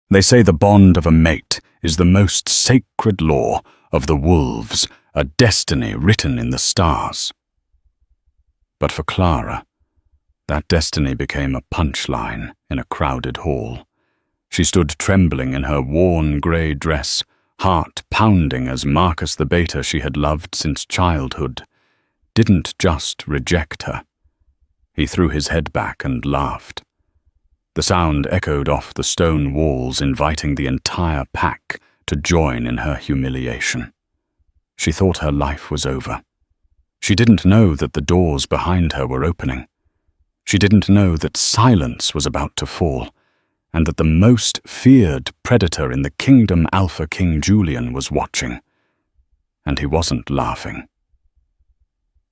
They say the bond of a mate is the most sacred law of the wolves, a destiny written in the stars. But for Clara, that destiny became a punchline in a crowded hall. She stood trembling in her worn grey dress, heart pounding as Marcus the beta she had loved since childhood didn't just reject her. He threw his head back and laughed. The sound echoed off the stone walls, inviting the entire pack to join in her humiliation. She thought her life was over. She didn't know that the doors behind her were opening. She didn't know that silence was about to fall, and that the most feared predator in the kingdom, Alpha King Julian, was watching. And he wasn't laughing.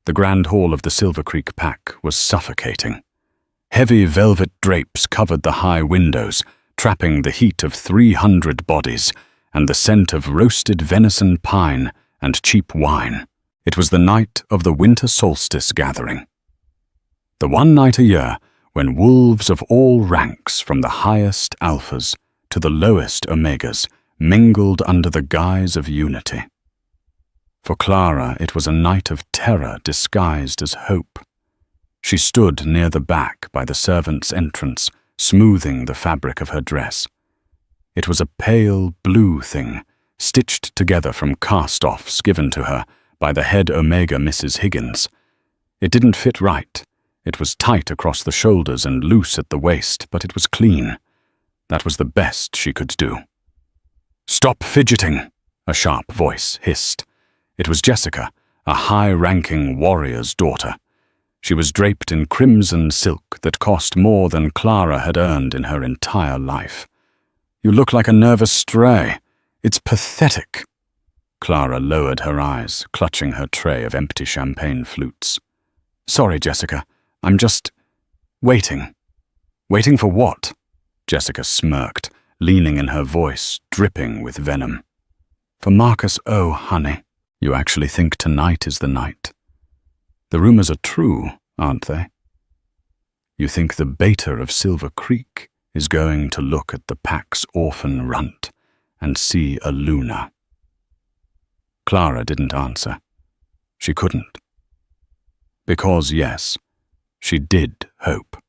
The grand hall of the Silver Creek pack was suffocating. Heavy velvet drapes covered the high windows, trapping the heat of 300 bodies and the scent of roasted venison pine and cheap wine. It was the night of the winter solstice gathering. The one night a year when wolves of all ranks, from the highest alphas to the lowest omegas, mingled under the guise of unity. For Clara, it was a night of terror disguised as hope. She stood near the back by the servants' entrance, smoothing the fabric of her dress. It was a pale blue thing, stitched together from cast-offs given to her by the head Omega Mrs. Higgins. It didn't fit right. It was tight across the shoulders and loose at the waist, but it was clean. That was the best she could do. "Stop fidgeting," a sharp voice hissed. It was Jessica, a high-ranking warrior's daughter. She was draped in crimson silk that cost more than Clara had earned in her entire life. "You look like a nervous stray. It's pathetic." Clara lowered her eyes, clutching her tray of empty champagne flutes. "Sorry, Jessica. I'm just waiting." "Waiting for what?" Jessica smirked, leaning in her voice, dripping with venom. "For Marcus. Oh, honey. You actually think tonight is the night. The rumors are true, aren't they? You think the beta of Silver Creek is going to look at the pack's orphan runt and see a Luna." Clara didn't answer. She couldn't. Because, yes, she did hope.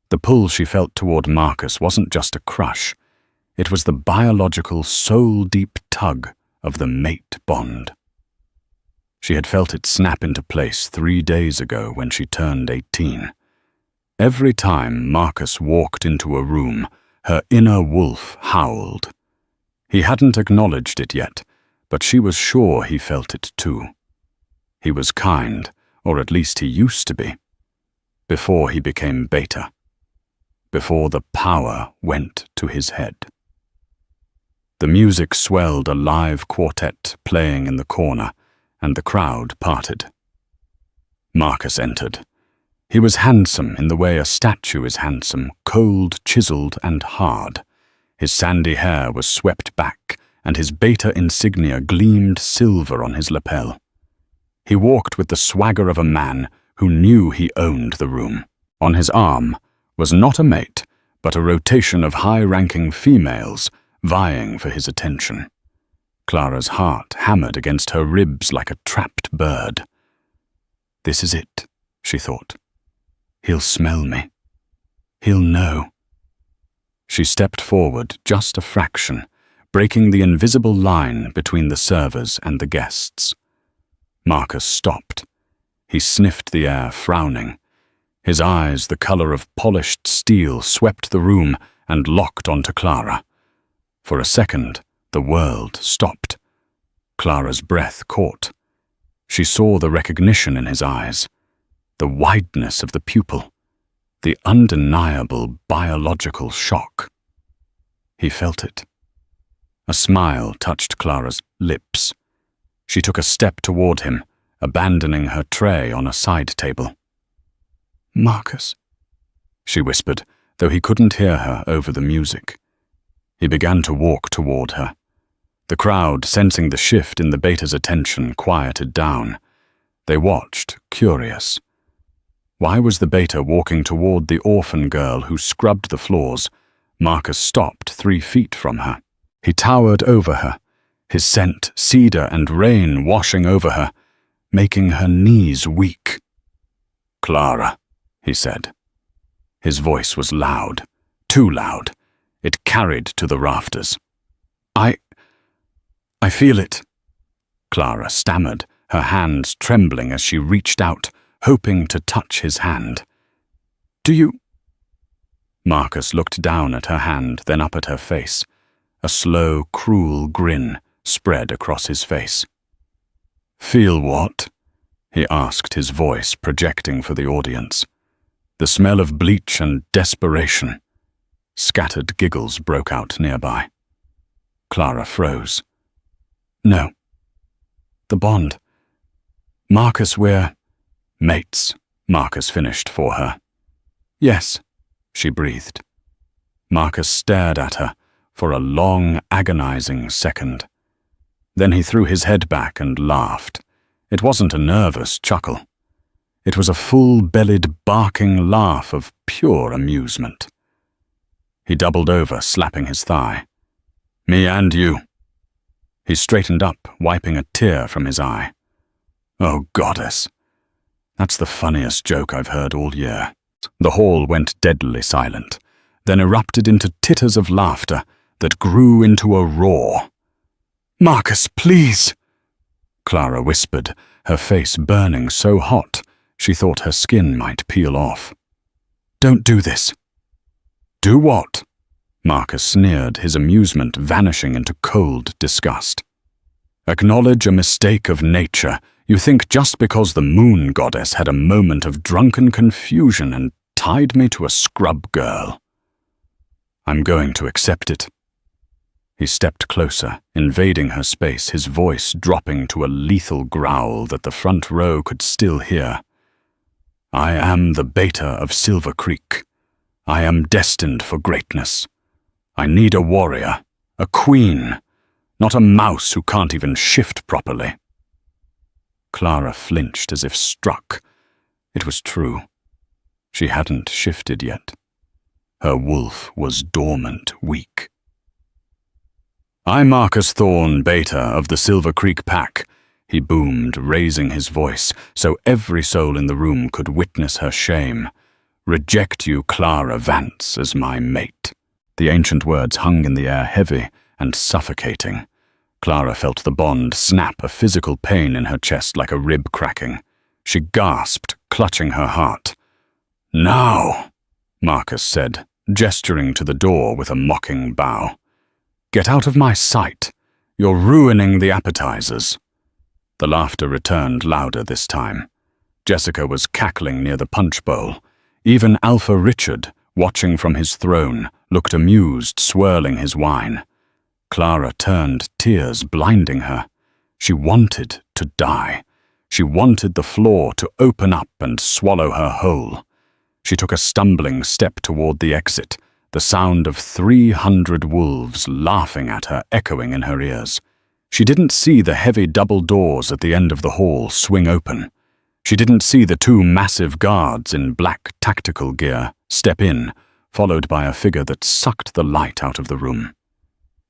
The pull she felt toward Marcus wasn't just a crush. It was the biological, soul-deep tug of the mate bond. She had felt it snap into place 3 days ago when she turned 18. Every time Marcus walked into a room, her inner wolf howled. He hadn't acknowledged it yet, but she was sure he felt it too. He was kind, or at least he used to be, before he became beta, before the power went to his head. The music swelled, a live quartet playing in the corner, and the crowd parted. Marcus entered. He was handsome in the way a statue is handsome, cold, chiseled, and hard. His sandy hair was swept back, and his beta insignia gleamed silver on his lapel. He walked with the swagger of a man who knew he owned the room. On his arm was not a mate, but a rotation of high-ranking females vying for his attention. Clara's heart hammered against her ribs like a trapped bird. "This is it," she thought. "He'll smell me. He'll know." She stepped forward just a fraction, breaking the invisible line between the servers and the guests. Marcus stopped. He sniffed the air, frowning. His eyes, the color of polished steel, swept the room and locked onto Clara. For a second, the world stopped. Clara's breath caught. She saw the recognition in his eyes, the wideness of the pupil, the undeniable biological shock. He felt it. A smile touched Clara's lips. She took a step toward him, abandoning her tray on a side table. "Marcus," she whispered, though he couldn't hear her over the music. He began to walk toward her. The crowd, sensing the shift in the beta's attention, quieted down. They watched, curious. Why was the beta walking toward the orphan girl who scrubbed the floors, Marcus stopped 3 feet from her. He towered over her, his scent cedar and rain washing over her, making her knees weak. "Clara," he said. His voice was loud, too loud. It carried to the rafters. I feel it," Clara stammered, her hands trembling as she reached out, hoping to touch his hand. "Do you—" Marcus looked down at her hand, then up at her face. A slow, cruel grin spread across his face. "Feel what?" he asked, his voice projecting for the audience. The smell of bleach and desperation. Scattered giggles broke out nearby. Clara froze. "No. The bond. Marcus, we're—" "Mates," Marcus finished for her. "Yes," she breathed. Marcus stared at her for a long, agonizing second. Then he threw his head back and laughed. It wasn't a nervous chuckle. It was a full-bellied, barking laugh of pure amusement. He doubled over, slapping his thigh. "Me and you." He straightened up, wiping a tear from his eye. "Oh, goddess. That's the funniest joke I've heard all year." The hall went deadly silent, then erupted into titters of laughter that grew into a roar. "Marcus, please!" Clara whispered, her face burning so hot she thought her skin might peel off. "Don't do this." "Do what?" Marcus sneered, his amusement vanishing into cold disgust. "Acknowledge a mistake of nature. You think just because the moon goddess had a moment of drunken confusion and tied me to a scrub girl. I'm going to accept it." He stepped closer, invading her space, his voice dropping to a lethal growl that the front row could still hear. "I am the beta of Silver Creek. I am destined for greatness. I need a warrior, a queen, not a mouse who can't even shift properly." Clara flinched as if struck. It was true. She hadn't shifted yet. Her wolf was dormant, weak. "I'm Marcus Thorne, beta of the Silver Creek Pack," he boomed, raising his voice so every soul in the room could witness her shame. "Reject you, Clara Vance, as my mate." The ancient words hung in the air, heavy and suffocating. Clara felt the bond snap, a physical pain in her chest like a rib cracking. She gasped, clutching her heart. "Now," Marcus said, gesturing to the door with a mocking bow. "Get out of my sight. You're ruining the appetizers." The laughter returned louder this time. Jessica was cackling near the punch bowl. Even Alpha Richard, watching from his throne, looked amused, swirling his wine. Clara turned, tears blinding her. She wanted to die. She wanted the floor to open up and swallow her whole. She took a stumbling step toward the exit, the sound of 300 wolves laughing at her echoing in her ears. She didn't see the heavy double doors at the end of the hall swing open. She didn't see the 2 massive guards in black tactical gear step in, followed by a figure that sucked the light out of the room.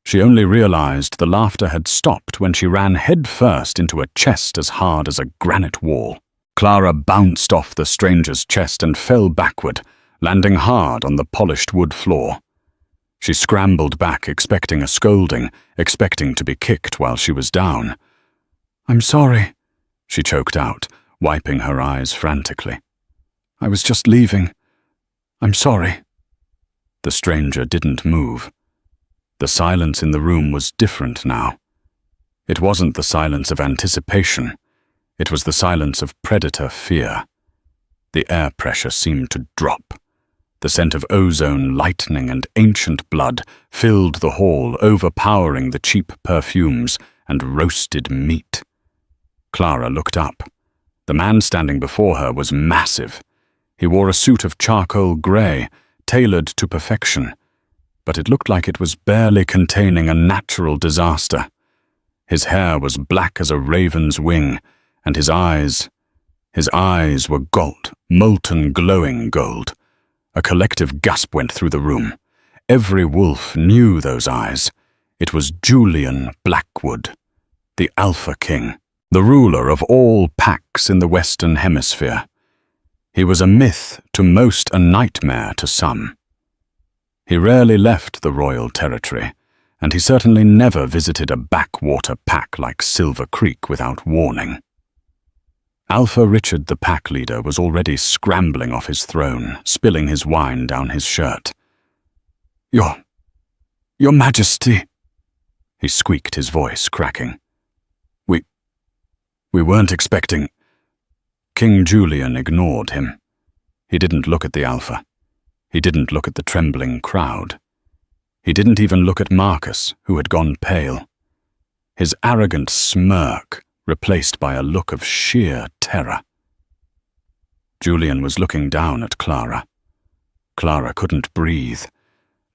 She only realized the laughter had stopped when she ran headfirst into a chest as hard as a granite wall. Clara bounced off the stranger's chest and fell backward, landing hard on the polished wood floor. She scrambled back, expecting a scolding, expecting to be kicked while she was down. "I'm sorry," she choked out, wiping her eyes frantically. "I was just leaving. I'm sorry." The stranger didn't move. The silence in the room was different now. It wasn't the silence of anticipation. It was the silence of predator fear. The air pressure seemed to drop. The scent of ozone, lightning, and ancient blood filled the hall, overpowering the cheap perfumes and roasted meat. Clara looked up. The man standing before her was massive. He wore a suit of charcoal grey, tailored to perfection, but it looked like it was barely containing a natural disaster. His hair was black as a raven's wing, and his eyes were gold, molten, glowing gold. A collective gasp went through the room. Every wolf knew those eyes. It was Julian Blackwood, the Alpha King, the ruler of all packs in the Western Hemisphere. He was a myth to most, a nightmare to some. He rarely left the royal territory, and he certainly never visited a backwater pack like Silver Creek without warning. Alpha Richard, the pack leader, was already scrambling off his throne, spilling his wine down his shirt. Your Majesty," he squeaked, his voice cracking. We weren't expecting." King Julian ignored him. He didn't look at the Alpha. He didn't look at the trembling crowd. He didn't even look at Marcus, who had gone pale. His arrogant smirk replaced by a look of sheer terror. Julian was looking down at Clara. Clara couldn't breathe.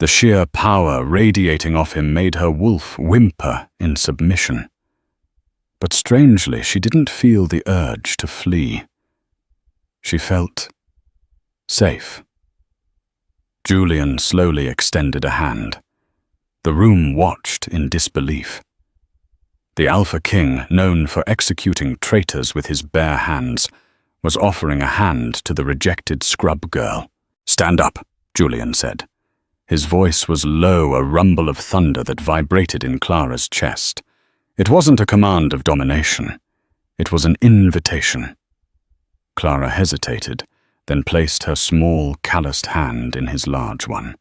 The sheer power radiating off him made her wolf whimper in submission. But strangely, she didn't feel the urge to flee. She felt safe. Julian slowly extended a hand. The room watched in disbelief. The Alpha King, known for executing traitors with his bare hands, was offering a hand to the rejected scrub girl. "Stand up," Julian said. His voice was low, a rumble of thunder that vibrated in Clara's chest. It wasn't a command of domination. It was an invitation. Clara hesitated, then placed her small, calloused hand in his large one.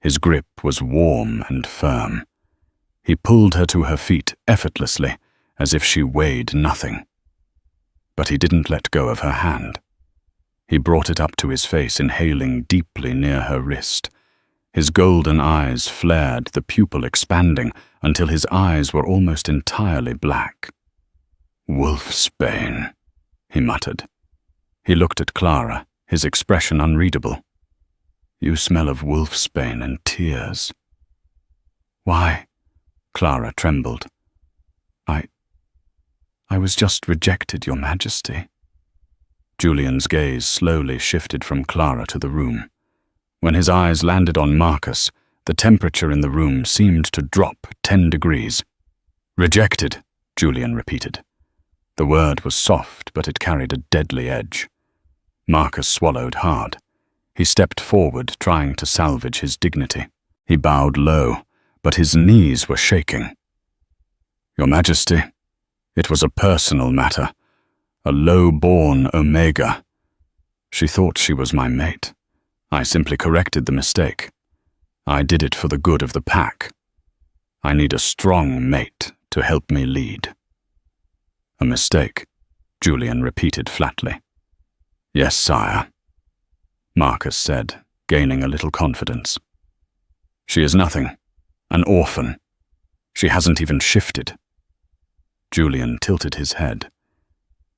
His grip was warm and firm. He pulled her to her feet effortlessly, as if she weighed nothing. But he didn't let go of her hand. He brought it up to his face, inhaling deeply near her wrist. His golden eyes flared, the pupil expanding, until his eyes were almost entirely black. "Wolfsbane," he muttered. He looked at Clara, his expression unreadable. "You smell of wolfsbane and tears." "Why?" Clara trembled. I was just rejected, Your Majesty." Julian's gaze slowly shifted from Clara to the room. When his eyes landed on Marcus, the temperature in the room seemed to drop 10 degrees. "Rejected," Julian repeated. The word was soft, but it carried a deadly edge. Marcus swallowed hard. He stepped forward, trying to salvage his dignity. He bowed low, but his knees were shaking. "Your Majesty, it was a personal matter, a low-born Omega. She thought she was my mate. I simply corrected the mistake. I did it for the good of the pack. I need a strong mate to help me lead." "A mistake," Julian repeated flatly. "Yes, sire," Marcus said, gaining a little confidence. "She is nothing, an orphan. She hasn't even shifted." Julian tilted his head.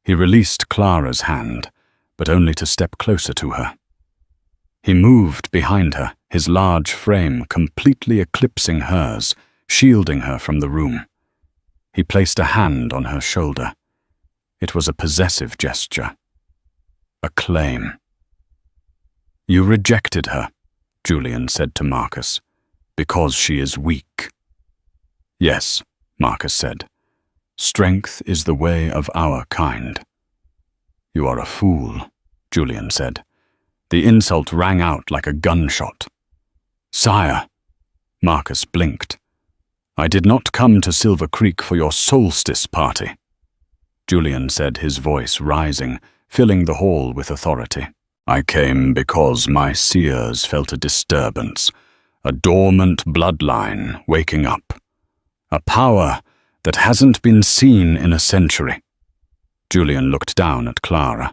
He released Clara's hand, but only to step closer to her. He moved behind her, his large frame completely eclipsing hers, shielding her from the room. He placed a hand on her shoulder. It was a possessive gesture. A claim. "You rejected her," Julian said to Marcus, "because she is weak." "Yes," Marcus said. "Strength is the way of our kind." "You are a fool," Julian said. The insult rang out like a gunshot. "Sire," Marcus blinked. "I did not come to Silver Creek for your solstice party," Julian said, his voice rising, filling the hall with authority. "I came because my seers felt a disturbance, a dormant bloodline waking up, a power that hasn't been seen in a century." Julian looked down at Clara.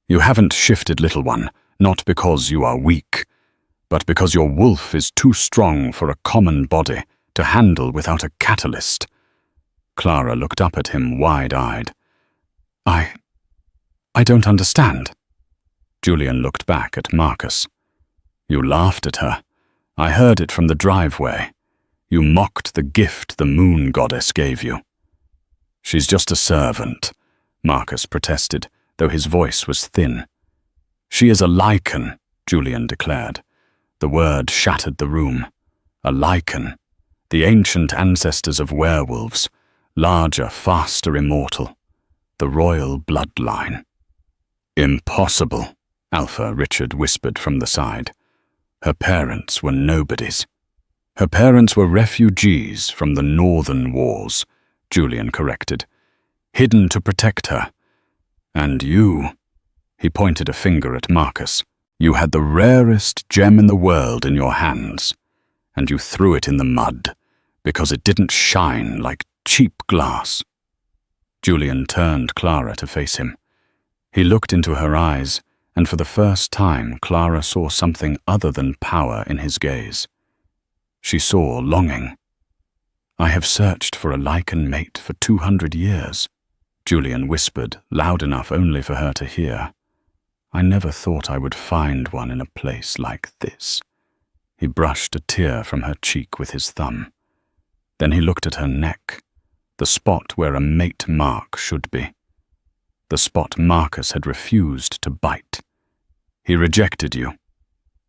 "You haven't shifted, little one, not because you are weak, but because your wolf is too strong for a common body to handle without a catalyst." Clara looked up at him wide-eyed. I don't understand." Julian looked back at Marcus. "You laughed at her. I heard it from the driveway. You mocked the gift the moon goddess gave you." "She's just a servant," Marcus protested, though his voice was thin. "She is a lichen," Julian declared. The word shattered the room. A lichen. The ancient ancestors of werewolves. Larger, faster, immortal. The royal bloodline. Impossible, Alpha, Richard whispered from the side. Her parents were nobodies. Her parents were refugees from the northern wars, Julian corrected, hidden to protect her. And you, he pointed a finger at Marcus, you had the rarest gem in the world in your hands, and you threw it in the mud because it didn't shine like cheap glass. Julian turned Clara to face him. He looked into her eyes, and for the first time Clara saw something other than power in his gaze. She saw longing. I have searched for a lichen mate for 200 years, Julian whispered, loud enough only for her to hear. I never thought I would find one in a place like this. He brushed a tear from her cheek with his thumb. Then he looked at her neck, the spot where a mate mark should be. The spot Marcus had refused to bite. He rejected you,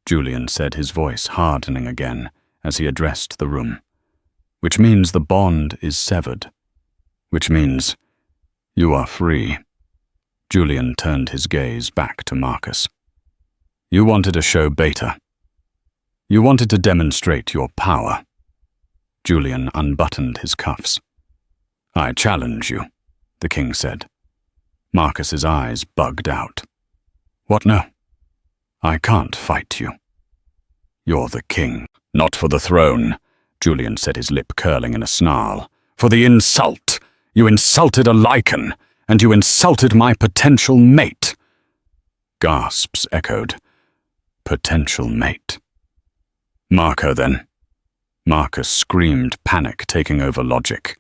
Julian said, his voice hardening again as he addressed the room. Which means the bond is severed. Which means you are free. Julian turned his gaze back to Marcus. You wanted to show beta. You wanted to demonstrate your power. Julian unbuttoned his cuffs. I challenge you, the king said. Marcus's eyes bugged out. What no? I can't fight you. You're the king. Not for the throne, Julian said, his lip curling in a snarl. For the insult. You insulted a lichen, and you insulted my potential mate. Gasps echoed. Potential mate. Mark her then. Marcus screamed, panic taking over logic.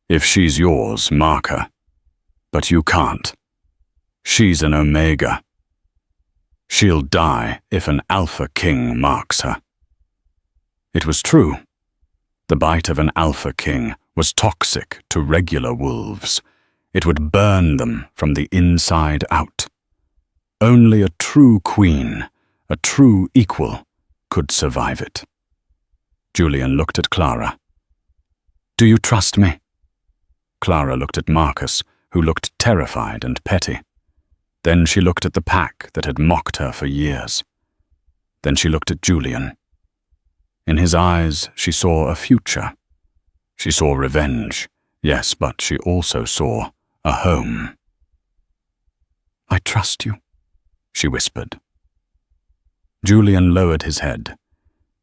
If she's yours, mark her. But you can't. She's an Omega. She'll die if an Alpha King marks her. It was true. The bite of an Alpha King was toxic to regular wolves. It would burn them from the inside out. Only a true queen, a true equal, could survive it. Julian looked at Clara. Do you trust me? Clara looked at Marcus, who looked terrified and petty. Then she looked at the pack that had mocked her for years. Then she looked at Julian. In his eyes she saw a future. She saw revenge, yes, but she also saw a home. I trust you, she whispered. Julian lowered his head.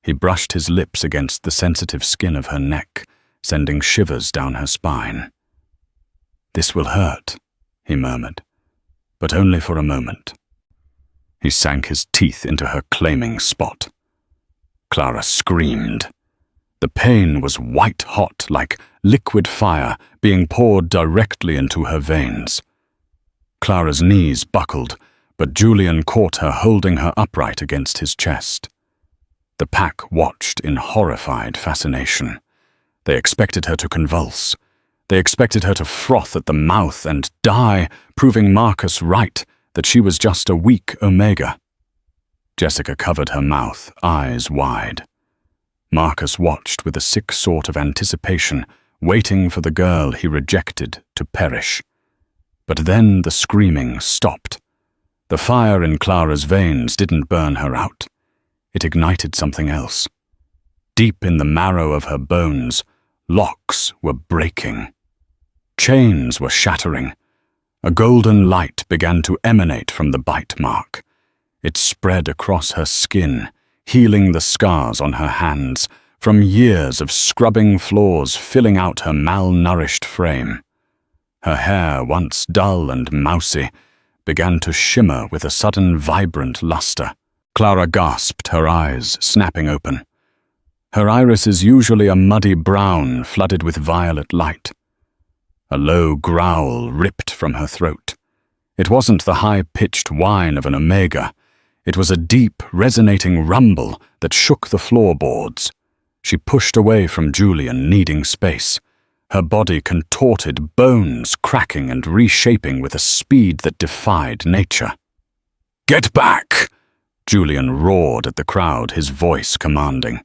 He brushed his lips against the sensitive skin of her neck, sending shivers down her spine. This will hurt, he murmured, but only for a moment. He sank his teeth into her claiming spot. Clara screamed. The pain was white-hot, like liquid fire being poured directly into her veins. Clara's knees buckled, but Julian caught her holding her upright against his chest. The pack watched in horrified fascination. They expected her to convulse. They expected her to froth at the mouth and die, proving Marcus right that she was just a weak Omega. Jessica covered her mouth, eyes wide. Marcus watched with a sick sort of anticipation, waiting for the girl he rejected to perish. But then the screaming stopped. The fire in Clara's veins didn't burn her out. It ignited something else. Deep in the marrow of her bones, locks were breaking. Chains were shattering. A golden light began to emanate from the bite mark. It spread across her skin, healing the scars on her hands, from years of scrubbing floors filling out her malnourished frame. Her hair, once dull and mousy, began to shimmer with a sudden vibrant luster. Clara gasped, her eyes snapping open. Her irises, usually a muddy brown, flooded with violet light. A low growl ripped from her throat. It wasn't the high-pitched whine of an Omega. It was a deep, resonating rumble that shook the floorboards. She pushed away from Julian, needing space. Her body contorted, bones cracking and reshaping with a speed that defied nature. "Get back!" Julian roared at the crowd, his voice commanding.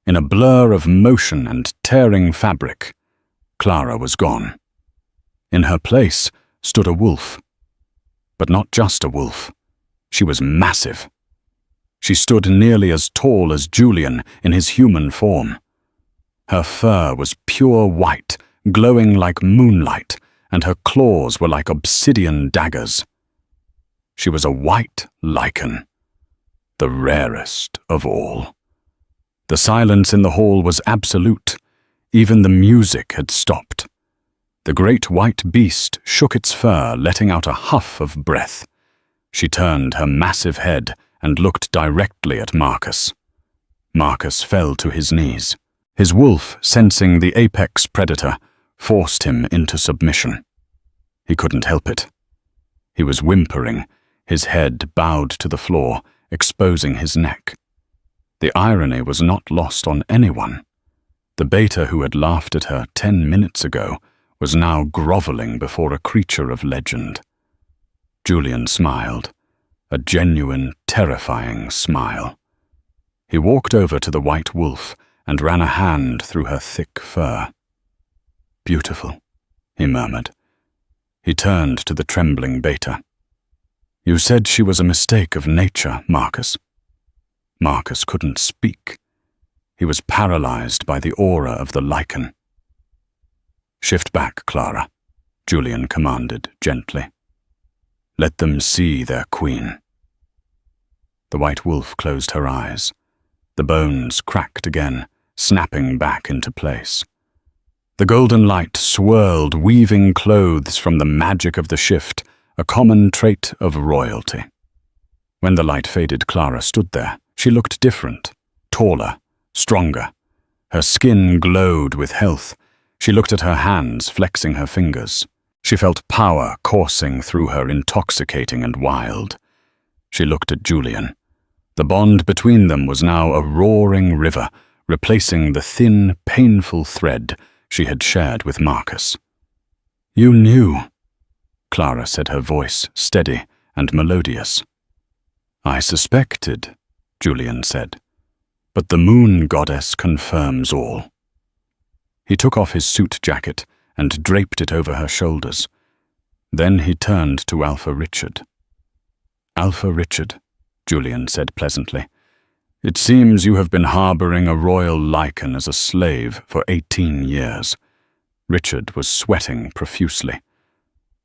In a blur of motion and tearing fabric, Clara was gone. In her place stood a wolf. But not just a wolf. She was massive. She stood nearly as tall as Julian in his human form. Her fur was pure white, glowing like moonlight, and her claws were like obsidian daggers. She was a white lichen, the rarest of all. The silence in the hall was absolute. Even the music had stopped. The great white beast shook its fur, letting out a huff of breath. She turned her massive head and looked directly at Marcus. Marcus fell to his knees. His wolf, sensing the apex predator, forced him into submission. He couldn't help it. He was whimpering, his head bowed to the floor, exposing his neck. The irony was not lost on anyone. The beta who had laughed at her 10 minutes ago was now groveling before a creature of legend. Julian smiled, a genuine, terrifying smile. He walked over to the white wolf and ran a hand through her thick fur. "Beautiful," he murmured. He turned to the trembling beta. "You said she was a mistake of nature, Marcus." Marcus couldn't speak. He was paralyzed by the aura of the lichen. "Shift back, Clara," Julian commanded gently. "Let them see their queen." The white wolf closed her eyes. The bones cracked again, snapping back into place. The golden light swirled, weaving clothes from the magic of the shift, a common trait of royalty. When the light faded, Clara stood there. She looked different, taller, stronger. Her skin glowed with health. She looked at her hands, flexing her fingers. She felt power coursing through her, intoxicating and wild. She looked at Julian. The bond between them was now a roaring river, replacing the thin, painful thread she had shared with Marcus. "You knew," Clara said, her voice steady and melodious. "I suspected," Julian said, "but the moon goddess confirms all." He took off his suit jacket and draped it over her shoulders. Then he turned to Alpha Richard. "Alpha Richard," Julian said pleasantly, "it seems you have been harboring a royal lichen as a slave for 18 years. Richard was sweating profusely.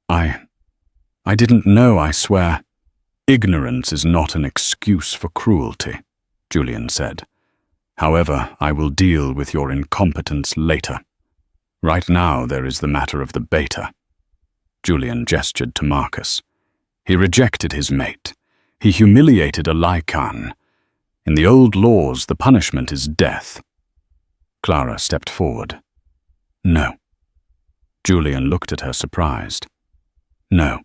I didn't know, I swear." "Ignorance is not an excuse for cruelty," Julian said. "However, I will deal with your incompetence later. Right now there is the matter of the beta." Julian gestured to Marcus. "He rejected his mate. He humiliated a lycan. In the old laws, the punishment is death." Clara stepped forward. "No." Julian looked at her surprised. "No.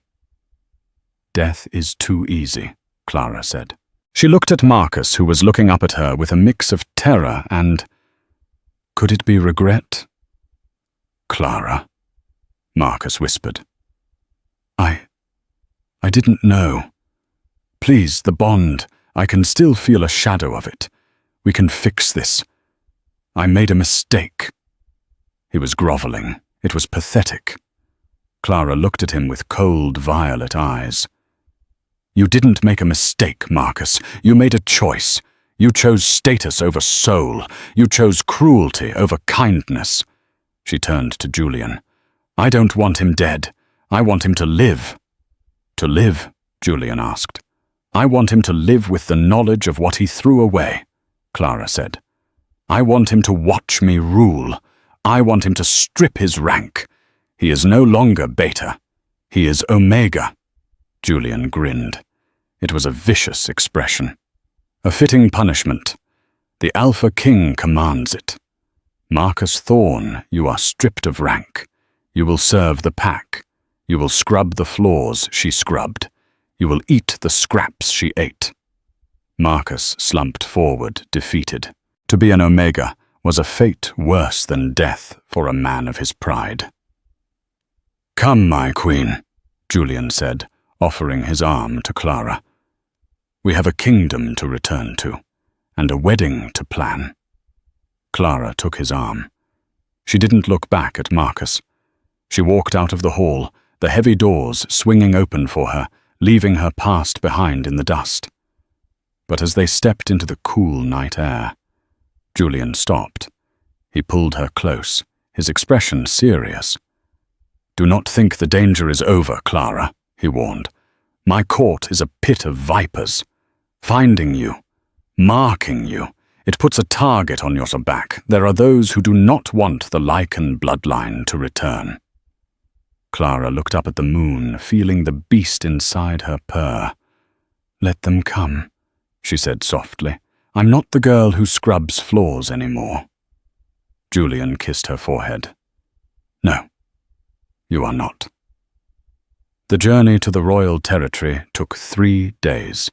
Death is too easy," Clara said. She looked at Marcus, who was looking up at her with a mix of terror and... Could it be regret? "Clara," Marcus whispered. I didn't know. Please, the bond, I can still feel a shadow of it. We can fix this. I made a mistake." He was groveling. It was pathetic. Clara looked at him with cold, violet eyes. "You didn't make a mistake, Marcus. You made a choice. You chose status over soul. You chose cruelty over kindness." She turned to Julian. "I don't want him dead. I want him to live." "To live?" Julian asked. "I want him to live with the knowledge of what he threw away," Clara said. "I want him to watch me rule. I want him to strip his rank. He is no longer beta. He is omega." Julian grinned. It was a vicious expression. "A fitting punishment. The Alpha King commands it. Marcus Thorne, you are stripped of rank. You will serve the pack. You will scrub the floors she scrubbed. You will eat the scraps she ate." Marcus slumped forward, defeated. To be an omega was a fate worse than death for a man of his pride. "Come, my queen," Julian said, offering his arm to Clara. We have a kingdom to return to, and a wedding to plan. Clara took his arm. She didn't look back at Marcus. She walked out of the hall, the heavy doors swinging open for her, leaving her past behind in the dust. But as they stepped into the cool night air, Julian stopped. He pulled her close, his expression serious. "Do not think the danger is over, Clara," he warned. "My court is a pit of vipers. Finding you, marking you, it puts a target on your back. There are those who do not want the Lycan bloodline to return." Clara looked up at the moon, feeling the beast inside her purr. "Let them come," she said softly. "I'm not the girl who scrubs floors anymore." Julian kissed her forehead. "No, you are not." The journey to the royal territory took 3 days.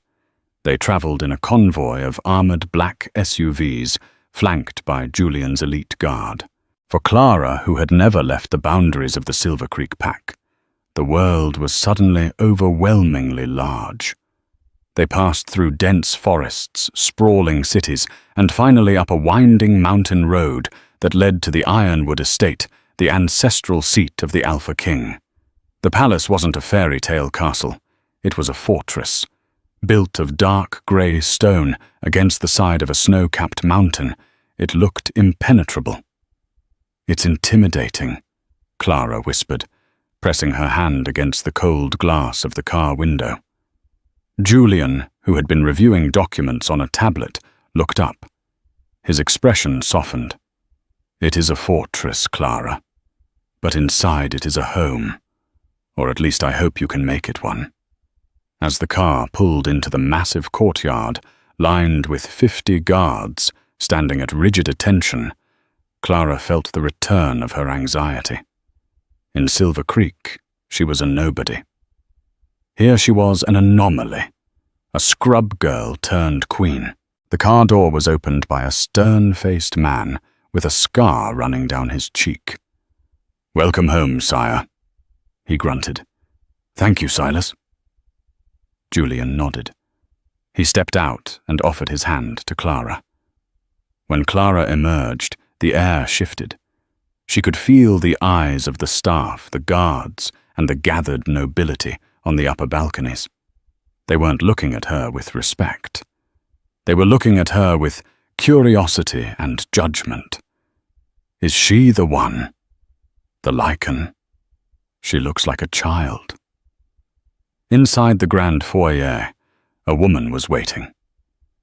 They traveled in a convoy of armored black SUVs, flanked by Julian's elite guard. For Clara, who had never left the boundaries of the Silver Creek Pack, the world was suddenly overwhelmingly large. They passed through dense forests, sprawling cities, and finally up a winding mountain road that led to the Ironwood Estate, the ancestral seat of the Alpha King. The palace wasn't a fairy tale castle. It was a fortress. Built of dark grey stone against the side of a snow-capped mountain, it looked impenetrable. "It's intimidating," Clara whispered, pressing her hand against the cold glass of the car window. Julian, who had been reviewing documents on a tablet, looked up. His expression softened. "It is a fortress, Clara, but inside it is a home, or at least I hope you can make it one." As the car pulled into the massive courtyard, lined with 50 guards standing at rigid attention, Clara felt the return of her anxiety. In Silver Creek, she was a nobody. Here she was an anomaly, a scrub girl turned queen. The car door was opened by a stern-faced man with a scar running down his cheek. "Welcome home, sire," he grunted. "Thank you, Silas." Julian nodded. He stepped out and offered his hand to Clara. When Clara emerged, the air shifted. She could feel the eyes of the staff, the guards, and the gathered nobility on the upper balconies. They weren't looking at her with respect. They were looking at her with curiosity and judgment. Is she the one? The Lycan? She looks like a child. Inside the grand foyer, a woman was waiting.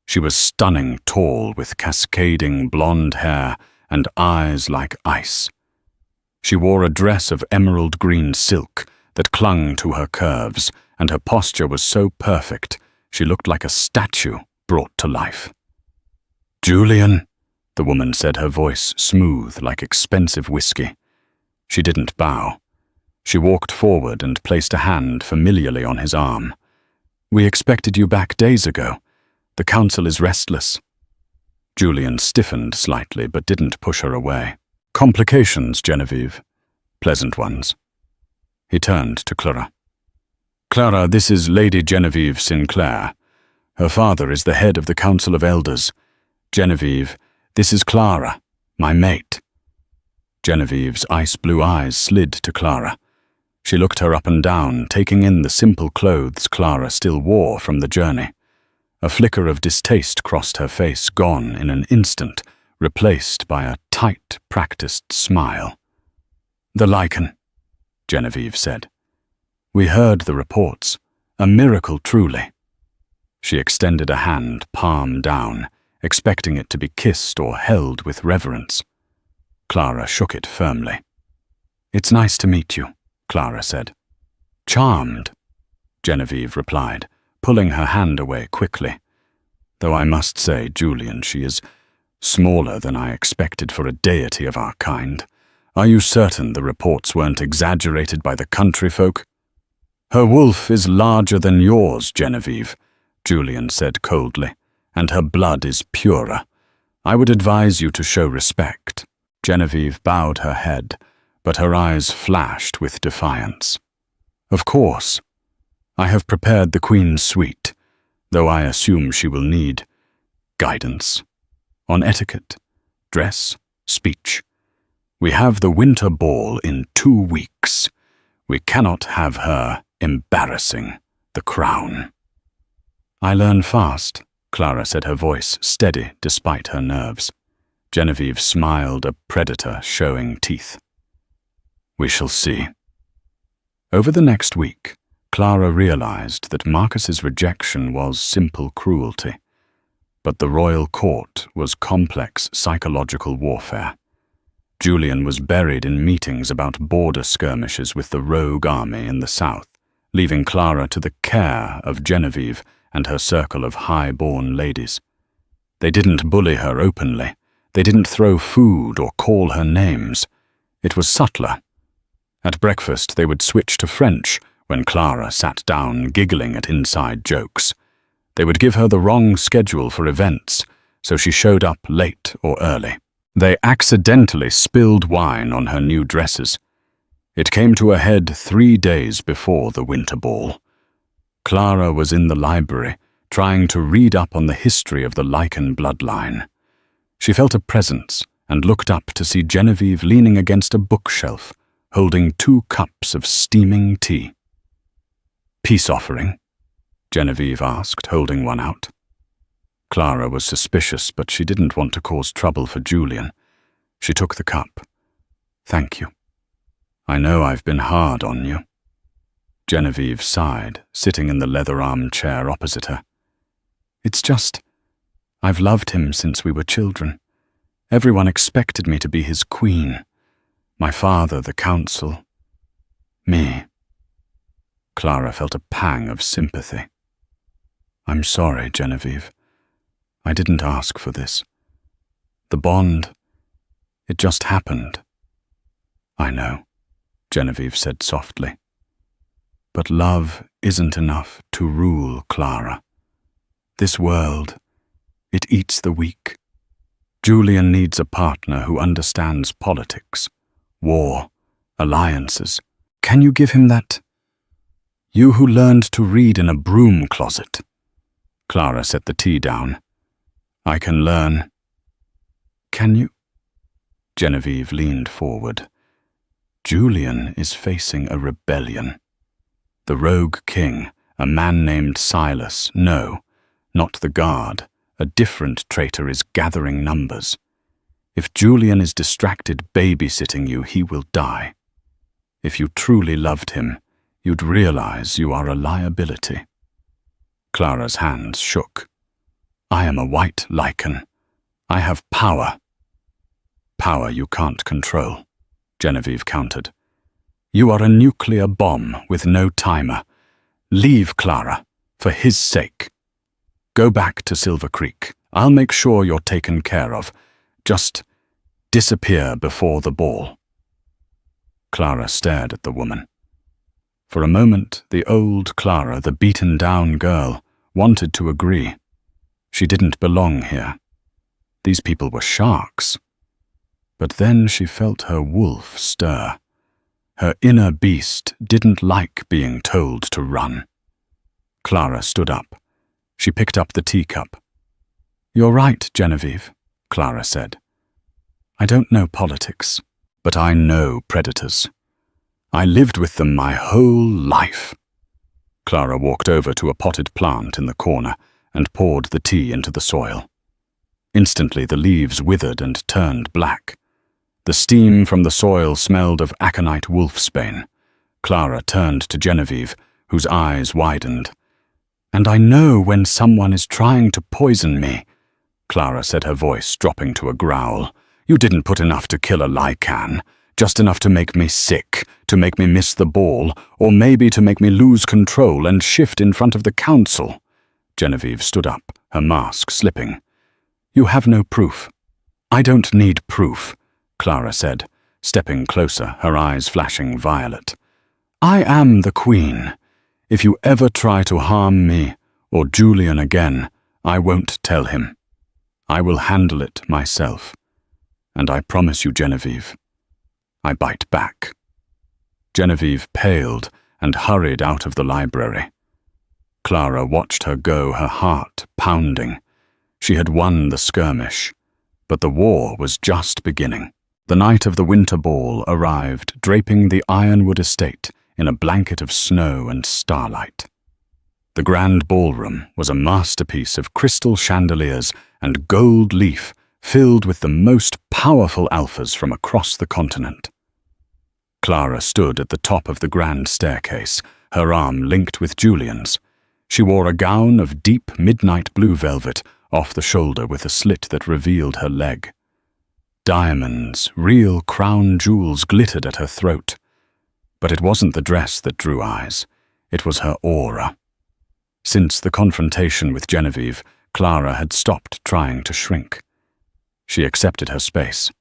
She was stunning tall with cascading blonde hair and eyes like ice. She wore a dress of emerald green silk that clung to her curves, and her posture was so perfect she looked like a statue brought to life. "Julian," the woman said, her voice smooth like expensive whiskey. She didn't bow. She walked forward and placed a hand familiarly on his arm. "We expected you back days ago. The council is restless." Julian stiffened slightly but didn't push her away. "Complications, Genevieve. Pleasant ones." He turned to Clara. "Clara, this is Lady Genevieve Sinclair. Her father is the head of the Council of Elders. Genevieve, this is Clara, my mate." Genevieve's ice-blue eyes slid to Clara. She looked her up and down, taking in the simple clothes Clara still wore from the journey. A flicker of distaste crossed her face, gone in an instant, replaced by a tight, practiced smile. "The Lycan," Genevieve said. "We heard the reports. A miracle, truly." She extended a hand, palm down, expecting it to be kissed or held with reverence. Clara shook it firmly. "It's nice to meet you," Clara said. "Charmed," Genevieve replied, pulling her hand away quickly. "Though I must say, Julian, she is smaller than I expected for a deity of our kind. Are you certain the reports weren't exaggerated by the country folk?" "Her wolf is larger than yours, Genevieve," Julian said coldly, "and her blood is purer. I would advise you to show respect." Genevieve bowed her head, but her eyes flashed with defiance. "Of course. I have prepared the Queen's suite. though I assume she will need guidance on etiquette, dress, speech. We have the winter ball in 2 weeks. We cannot have her embarrassing the crown." "I learn fast," Clara said, her voice steady despite her nerves. Genevieve smiled, a predator showing teeth. "We shall see." Over the next week, Clara realized that Marcus's rejection was simple cruelty, but the royal court was complex psychological warfare. Julian was buried in meetings about border skirmishes with the rogue army in the south, leaving Clara to the care of Genevieve and her circle of high-born ladies. They didn't bully her openly. They didn't throw food or call her names. It was subtler. At breakfast, they would switch to French when Clara sat down giggling at inside jokes. They would give her the wrong schedule for events, so she showed up late or early. They accidentally spilled wine on her new dresses. It came to a head 3 days before the winter ball. Clara was in the library, trying to read up on the history of the Lycan bloodline. She felt a presence and looked up to see Genevieve leaning against a bookshelf, holding 2 cups of steaming tea. "Peace offering?" Genevieve asked, holding one out. Clara was suspicious, but she didn't want to cause trouble for Julian. She took the cup. "Thank you. I know I've been hard on you." Genevieve sighed, sitting in the leather armchair opposite her. "It's just, I've loved him since we were children. Everyone expected me to be his queen. My father, the council. Me." Clara felt a pang of sympathy. "I'm sorry, Genevieve. I didn't ask for this. The bond, it just happened." "I know," Genevieve said softly. "But love isn't enough to rule, Clara. This world, it eats the weak. Julian needs a partner who understands politics, war, alliances. Can you give him that? You who learned to read in a broom closet." Clara set the tea down. "I can learn." "Can you?" Genevieve leaned forward. "Julian is facing a rebellion. The rogue king, a man named Silas, no, not the guard, a different traitor, is gathering numbers. If Julian is distracted babysitting you, he will die. If you truly loved him, you'd realize you are a liability." Clara's hands shook. "I am a white Lycan. I have power." "Power you can't control," Genevieve countered. "You are a nuclear bomb with no timer. Leave, Clara, for his sake. Go back to Silver Creek. I'll make sure you're taken care of. Just disappear before the ball." Clara stared at the woman. For a moment, the old Clara, the beaten-down girl, wanted to agree. She didn't belong here. These people were sharks. But then she felt her wolf stir. Her inner beast didn't like being told to run. Clara stood up. She picked up the teacup. "You're right, Genevieve," Clara said. "I don't know politics, but I know predators. I lived with them my whole life." Clara walked over to a potted plant in the corner and poured the tea into the soil. Instantly the leaves withered and turned black. The steam from the soil smelled of aconite wolfsbane. Clara turned to Genevieve, whose eyes widened. "And I know when someone is trying to poison me," Clara said, her voice dropping to a growl. "You didn't put enough to kill a Lycan, just enough to make me sick, to make me miss the ball, or maybe to make me lose control and shift in front of the council." Genevieve stood up, her mask slipping. "You have no proof." "I don't need proof," Clara said, stepping closer, her eyes flashing violet. "I am the queen. If you ever try to harm me or Julian again, I won't tell him. I will handle it myself. And I promise you, Genevieve, I bite back." Genevieve paled and hurried out of the library. Clara watched her go, her heart pounding. She had won the skirmish, but the war was just beginning. The night of the winter ball arrived, draping the Ironwood estate in a blanket of snow and starlight. The grand ballroom was a masterpiece of crystal chandeliers and gold leaf filled with the most powerful alphas from across the continent. Clara stood at the top of the grand staircase, her arm linked with Julian's. She wore a gown of deep midnight blue velvet off the shoulder with a slit that revealed her leg. Diamonds, real crown jewels glittered at her throat. But it wasn't the dress that drew eyes. It was her aura. Since the confrontation with Genevieve, Clara had stopped trying to shrink. She accepted her space.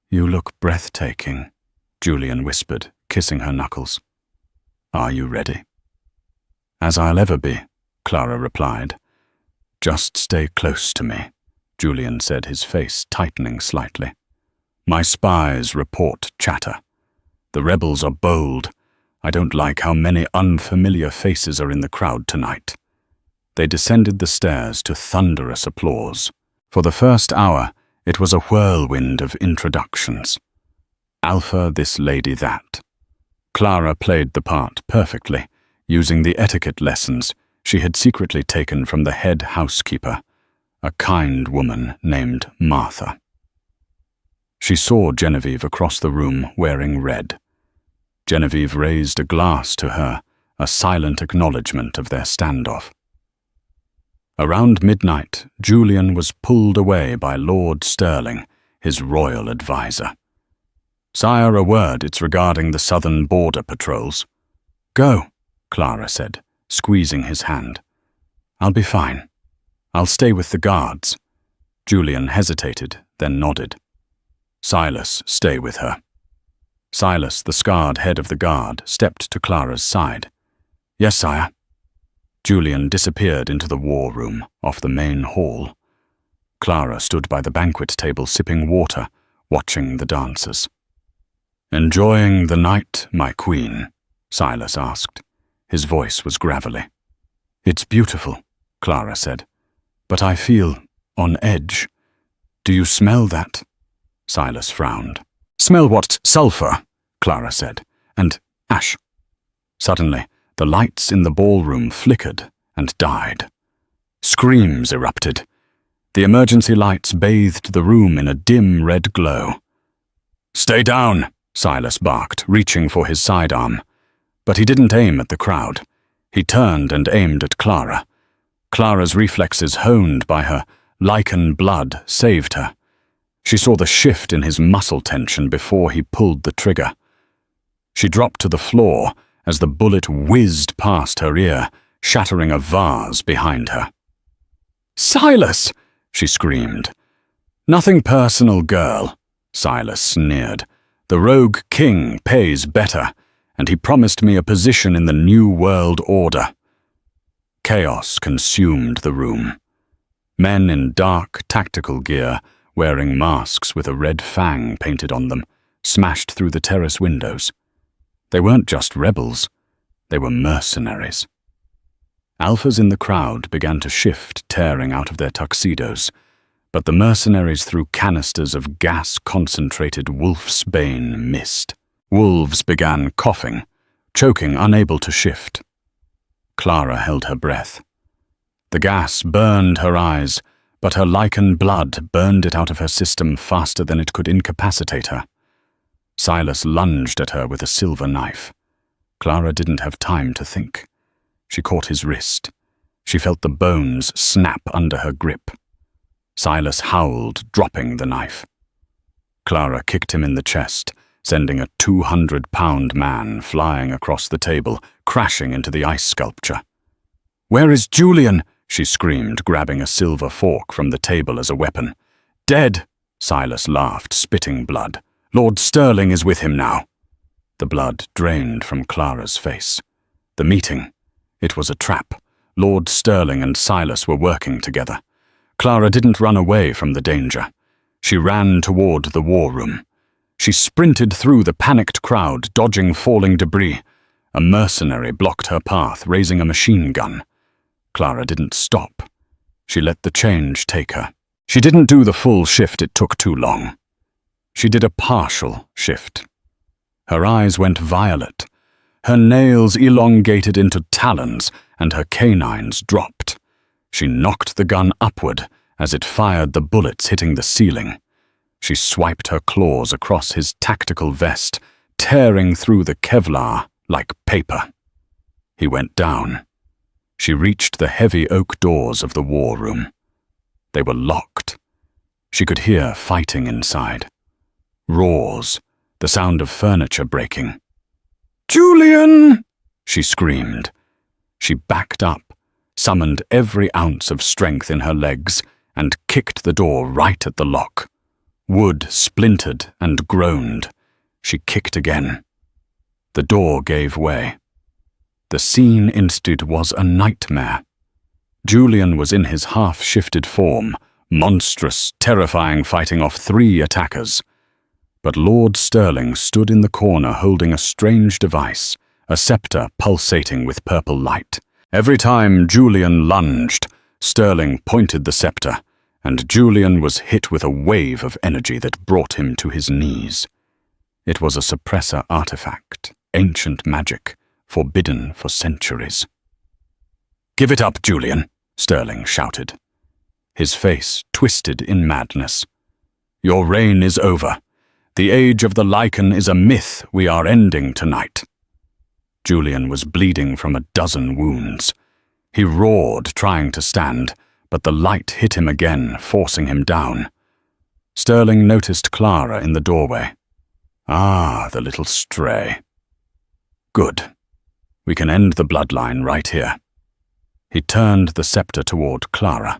"You look breathtaking," Julian whispered, kissing her knuckles. "Are you ready?" "As I'll ever be," Clara replied. "Just stay close to me," Julian said, his face tightening slightly. "My spies report chatter. The rebels are bold. I don't like how many unfamiliar faces are in the crowd tonight." They descended the stairs to thunderous applause. For the first hour, it was a whirlwind of introductions. Alpha this, lady that. Clara played the part perfectly, using the etiquette lessons she had secretly taken from the head housekeeper, a kind woman named Martha. She saw Genevieve across the room wearing red. Genevieve raised a glass to her, a silent acknowledgement of their standoff. Around midnight, Julian was pulled away by Lord Sterling, his royal advisor. "Sire, a word, it's regarding the southern border patrols." "Go," Clara said, squeezing his hand. "I'll be fine. I'll stay with the guards." Julian hesitated, then nodded. "Silas, stay with her." Silas, the scarred head of the guard, stepped to Clara's side. "Yes, sire." Julian disappeared into the war room off the main hall. Clara stood by the banquet table sipping water, watching the dancers. "Enjoying the night, my queen?" Silas asked. His voice was gravelly. "It's beautiful," Clara said, "but I feel on edge. Do you smell that?" Silas frowned. "Smell what? Sulfur," Clara said, "and ash." Suddenly, the lights in the ballroom flickered and died. Screams erupted. The emergency lights bathed the room in a dim red glow. "Stay down," Silas barked, reaching for his sidearm. But he didn't aim at the crowd. He turned and aimed at Clara. Clara's reflexes, honed by her lichen blood, saved her. She saw the shift in his muscle tension before he pulled the trigger. She dropped to the floor as the bullet whizzed past her ear, shattering a vase behind her. "Silas!" she screamed. "Nothing personal, girl," Silas sneered. "The rogue king pays better, and he promised me a position in the New World Order." Chaos consumed the room. Men in dark, tactical gear, wearing masks with a red fang painted on them, smashed through the terrace windows. They weren't just rebels, they were mercenaries. Alphas in the crowd began to shift, tearing out of their tuxedos, but the mercenaries threw canisters of gas-concentrated wolf's bane mist. Wolves began coughing, choking, unable to shift. Clara held her breath. The gas burned her eyes, but her lichen blood burned it out of her system faster than it could incapacitate her. Silas lunged at her with a silver knife. Clara didn't have time to think. She caught his wrist. She felt the bones snap under her grip. Silas howled, dropping the knife. Clara kicked him in the chest, sending a 200-pound man flying across the table, crashing into the ice sculpture. "Where is Julian?" she screamed, grabbing a silver fork from the table as a weapon. "Dead!" Silas laughed, spitting blood. "Lord Sterling is with him now." The blood drained from Clara's face. The meeting. It was a trap. Lord Sterling and Silas were working together. Clara didn't run away from the danger. She ran toward the war room. She sprinted through the panicked crowd, dodging falling debris. A mercenary blocked her path, raising a machine gun. Clara didn't stop. She let the change take her. She didn't do the full shift, it took too long. She did a partial shift. Her eyes went violet. Her nails elongated into talons, and her canines dropped. She knocked the gun upward as it fired the bullets hitting the ceiling. She swiped her claws across his tactical vest, tearing through the Kevlar like paper. He went down. She reached the heavy oak doors of the war room. They were locked. She could hear fighting inside. Roars, the sound of furniture breaking. "Julian!" she screamed. She backed up, summoned every ounce of strength in her legs, and kicked the door right at the lock. Wood splintered and groaned. She kicked again. The door gave way. The scene instead was a nightmare. Julian was in his half-shifted form, monstrous, terrifying, fighting off 3 attackers. But Lord Sterling stood in the corner holding a strange device, a scepter pulsating with purple light. Every time Julian lunged, Sterling pointed the scepter, and Julian was hit with a wave of energy that brought him to his knees. It was a suppressor artifact, ancient magic, forbidden for centuries. "Give it up, Julian," Sterling shouted. His face twisted in madness. "Your reign is over. The age of the lichen is a myth we are ending tonight." Julian was bleeding from a dozen wounds. He roared, trying to stand, but the light hit him again, forcing him down. Sterling noticed Clara in the doorway. "Ah, the little stray. Good. We can end the bloodline right here." He turned the scepter toward Clara.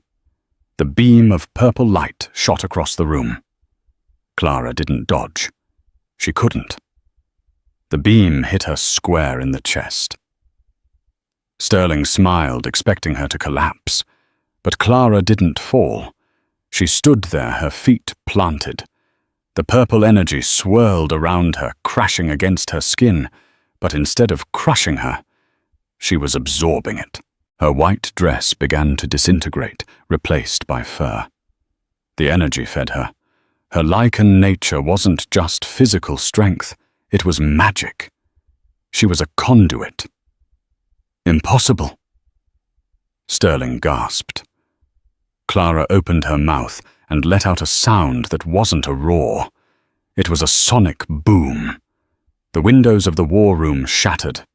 The beam of purple light shot across the room. Clara didn't dodge. She couldn't. The beam hit her square in the chest. Sterling smiled, expecting her to collapse. But Clara didn't fall. She stood there, her feet planted. The purple energy swirled around her, crashing against her skin, but instead of crushing her, she was absorbing it. Her white dress began to disintegrate, replaced by fur. The energy fed her. Her lichen nature wasn't just physical strength, it was magic. She was a conduit. "Impossible." Sterling gasped. Clara opened her mouth and let out a sound that wasn't a roar. It was a sonic boom. The windows of the war room shattered.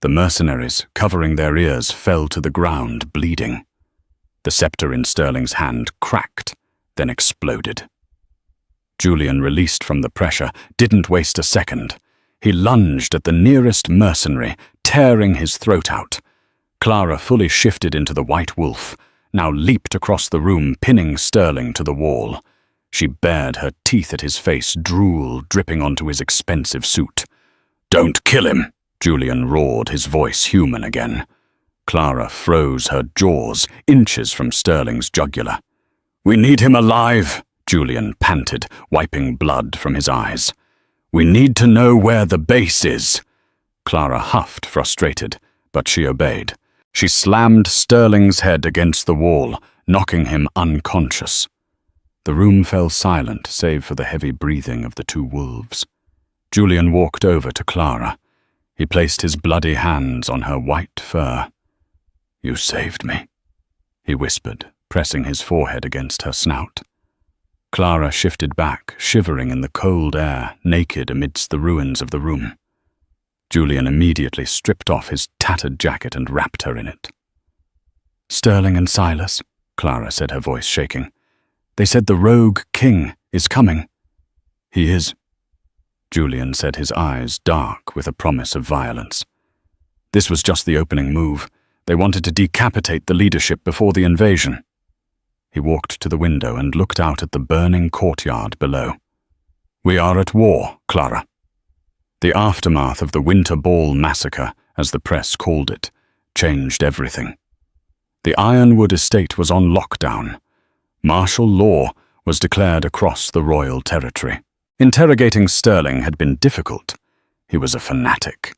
The mercenaries, covering their ears, fell to the ground, bleeding. The scepter in Sterling's hand cracked, then exploded. Julian released from the pressure, didn't waste a second. He lunged at the nearest mercenary, tearing his throat out. Clara fully shifted into the white wolf, now leaped across the room, pinning Sterling to the wall. She bared her teeth at his face, drool dripping onto his expensive suit. "Don't kill him," Julian roared, his voice human again. Clara froze, her jaws inches from Sterling's jugular. "We need him alive," Julian panted, wiping blood from his eyes. "We need to know where the base is." Clara huffed, frustrated, but she obeyed. She slammed Sterling's head against the wall, knocking him unconscious. The room fell silent, save for the heavy breathing of the 2 wolves. Julian walked over to Clara. He placed his bloody hands on her white fur. "You saved me," he whispered, pressing his forehead against her snout. Clara shifted back, shivering in the cold air, naked amidst the ruins of the room. Julian immediately stripped off his tattered jacket and wrapped her in it. "Sterling and Silas," Clara said, her voice shaking. "They said the rogue king is coming." "He is," Julian said, his eyes dark with a promise of violence. "This was just the opening move. They wanted to decapitate the leadership before the invasion." He walked to the window and looked out at the burning courtyard below. "We are at war, Clara." The aftermath of the Winter Ball massacre, as the press called it, changed everything. The Ironwood estate was on lockdown. Martial law was declared across the royal territory. Interrogating Sterling had been difficult. He was a fanatic.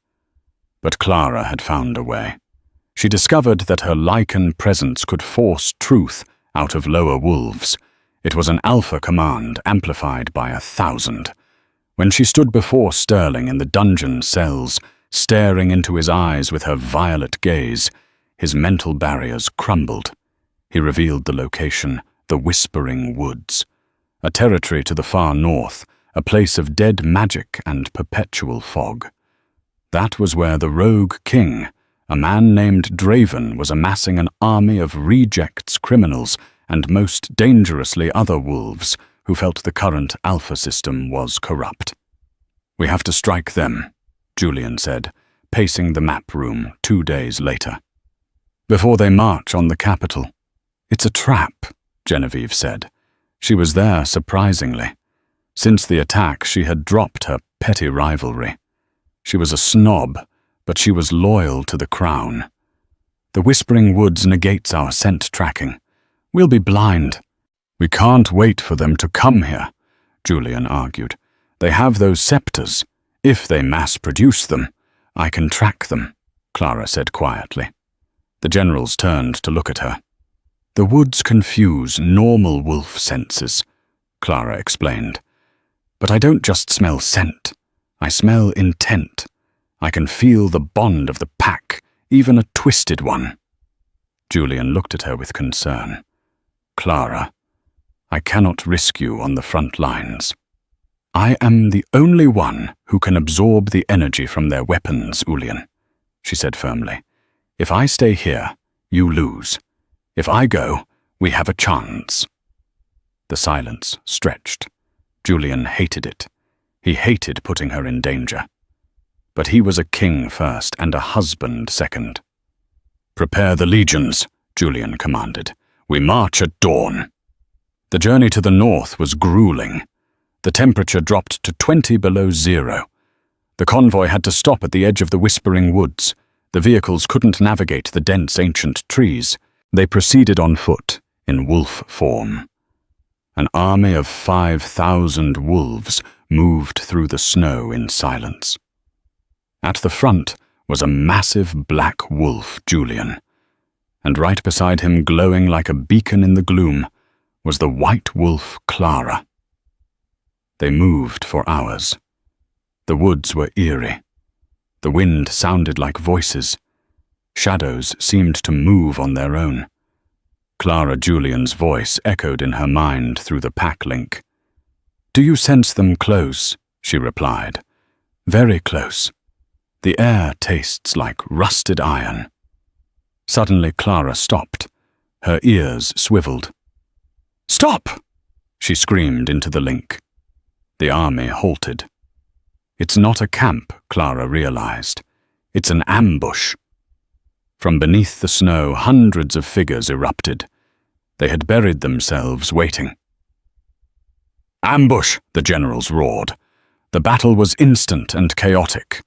But Clara had found a way. She discovered that her lichen presence could force truth out of lower wolves. It was an alpha command amplified by 1,000. When she stood before Sterling in the dungeon cells, staring into his eyes with her violet gaze, his mental barriers crumbled. He revealed the location, the Whispering Woods, a territory to the far north, a place of dead magic and perpetual fog. That was where the rogue king, a man named Draven, was amassing an army of rejects criminals and most dangerously other wolves who felt the current alpha system was corrupt. "We have to strike them," Julian said, pacing the map room 2 days later. "Before they march on the capital." "It's a trap," Genevieve said. She was there surprisingly. Since the attack, she had dropped her petty rivalry. She was a snob, but she was loyal to the crown. "The Whispering Woods negates our scent tracking. We'll be blind." "We can't wait for them to come here," Julian argued. "They have those scepters. If they mass-produce them, I can track them," Clara said quietly. The generals turned to look at her. "The woods confuse normal wolf senses," Clara explained. "But I don't just smell scent. I smell intent. I can feel the bond of the pack, even a twisted one." Julian looked at her with concern. "Clara, I cannot risk you on the front lines." "I am the only one who can absorb the energy from their weapons, Ulian," she said firmly. "If I stay here, you lose. If I go, we have a chance." The silence stretched. Julian hated it. He hated putting her in danger. But he was a king first and a husband second. "Prepare the legions," Julian commanded. "We march at dawn." The journey to the north was grueling. The temperature dropped to 20 below zero. The convoy had to stop at the edge of the Whispering Woods. The vehicles couldn't navigate the dense ancient trees. They proceeded on foot, in wolf form. An army of 5,000 wolves moved through the snow in silence. At the front was a massive black wolf, Julian, and right beside him, glowing like a beacon in the gloom, was the white wolf, Clara. They moved for hours. The woods were eerie. The wind sounded like voices. Shadows seemed to move on their own. Clara Julian's voice echoed in her mind through the pack link. "Do you sense them close?" she replied. "Very close. The air tastes like rusted iron." Suddenly Clara stopped. Her ears swiveled. "Stop!" she screamed into the link. The army halted. It's not a camp, Clara realized. It's an ambush. From beneath the snow, hundreds of figures erupted. They had buried themselves waiting. "Ambush!" the generals roared. The battle was instant and chaotic.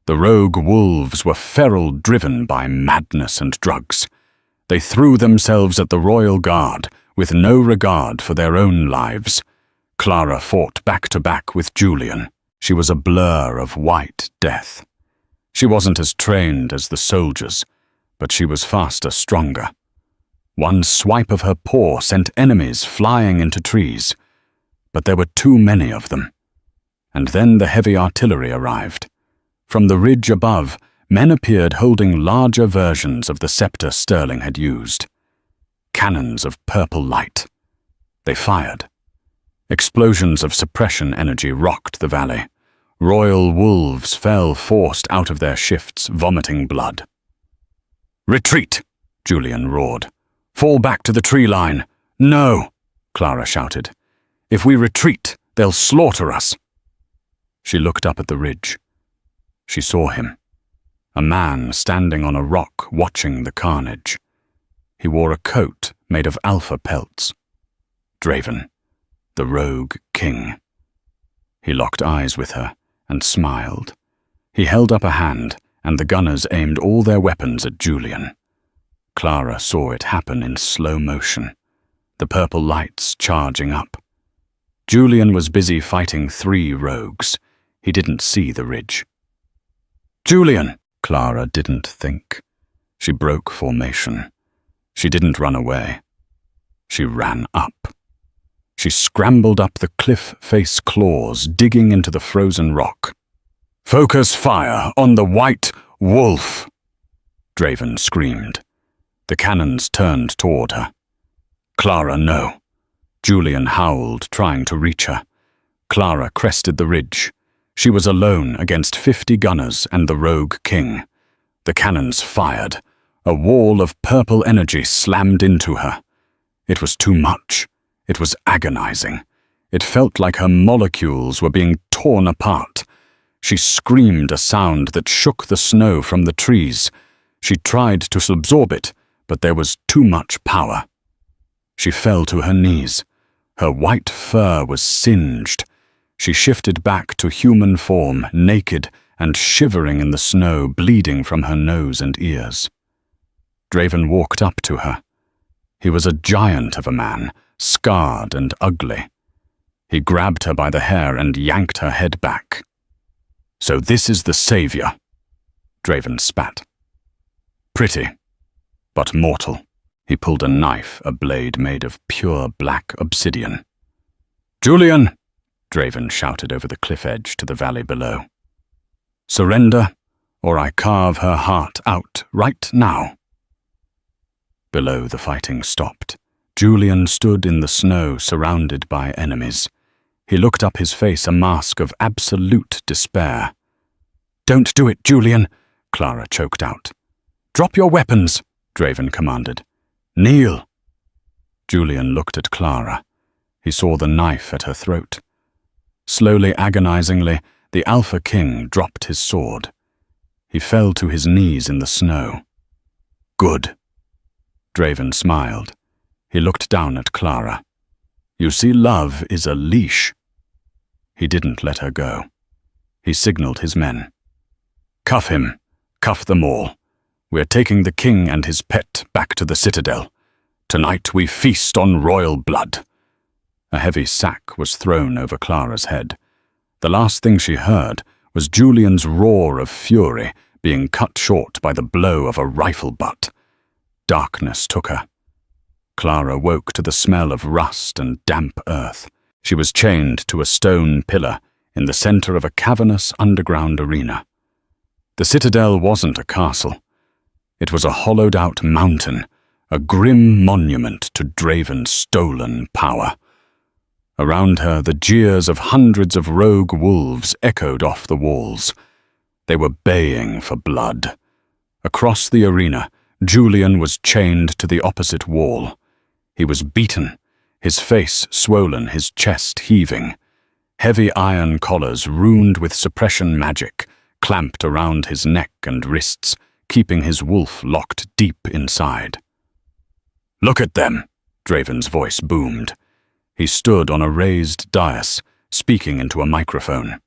The rogue wolves were feral, driven by madness and drugs. They threw themselves at the royal guard, with no regard for their own lives. Clara fought back to back with Julian. She was a blur of white death. She wasn't as trained as the soldiers, but she was faster, stronger. One swipe of her paw sent enemies flying into trees, but there were too many of them. And then the heavy artillery arrived. From the ridge above, men appeared holding larger versions of the scepter Sterling had used. Cannons of purple light. They fired. Explosions of suppression energy rocked the valley. Royal wolves fell forced out of their shifts, vomiting blood. "Retreat!" Julian roared. "Fall back to the tree line." "No!" Clara shouted. "If we retreat, they'll slaughter us." She looked up at the ridge. She saw him. A man standing on a rock watching the carnage. He wore a coat made of alpha pelts. Draven, the rogue king. He locked eyes with her and smiled. He held up a hand, and the gunners aimed all their weapons at Julian. Clara saw it happen in slow motion, the purple lights charging up. Julian was busy fighting 3 rogues. He didn't see the ridge. "Julian!" Clara didn't think. She broke formation. She didn't run away. She ran up. She scrambled up the cliff-face claws, digging into the frozen rock. "Focus fire on the white wolf!" Draven screamed. The cannons turned toward her. "Clara, no." Julian howled, trying to reach her. Clara crested the ridge. She was alone against 50 gunners and the rogue king. The cannons fired. A wall of purple energy slammed into her. It was too much. It was agonizing. It felt like her molecules were being torn apart. She screamed a sound that shook the snow from the trees. She tried to absorb it, but there was too much power. She fell to her knees. Her white fur was singed. She shifted back to human form, naked and shivering in the snow, bleeding from her nose and ears. Draven walked up to her. He was a giant of a man, scarred and ugly. He grabbed her by the hair and yanked her head back. "So this is the savior," Draven spat. "Pretty, but mortal." He pulled a knife, a blade made of pure black obsidian. "Julian!" Draven shouted over the cliff edge to the valley below. "Surrender, or I carve her heart out right now." Below, the fighting stopped. Julian stood in the snow, surrounded by enemies. He looked up, his face a mask of absolute despair. "Don't do it, Julian," Clara choked out. "Drop your weapons," Draven commanded. "Kneel." Julian looked at Clara. He saw the knife at her throat. Slowly, agonizingly, the Alpha King dropped his sword. He fell to his knees in the snow. "Good." Draven smiled. He looked down at Clara. "You see, love is a leash." He didn't let her go. He signaled his men. "Cuff him. Cuff them all. We're taking the king and his pet back to the citadel. Tonight we feast on royal blood." A heavy sack was thrown over Clara's head. The last thing she heard was Julian's roar of fury being cut short by the blow of a rifle butt. Darkness took her. Clara woke to the smell of rust and damp earth. She was chained to a stone pillar in the center of a cavernous underground arena. The citadel wasn't a castle. It was a hollowed-out mountain, a grim monument to Draven's stolen power. Around her, the jeers of hundreds of rogue wolves echoed off the walls. They were baying for blood. Across the arena, Julian was chained to the opposite wall. He was beaten, his face swollen, his chest heaving. Heavy iron collars, ruined with suppression magic, clamped around his neck and wrists, keeping his wolf locked deep inside. "Look at them," Draven's voice boomed. He stood on a raised dais, speaking into a microphone.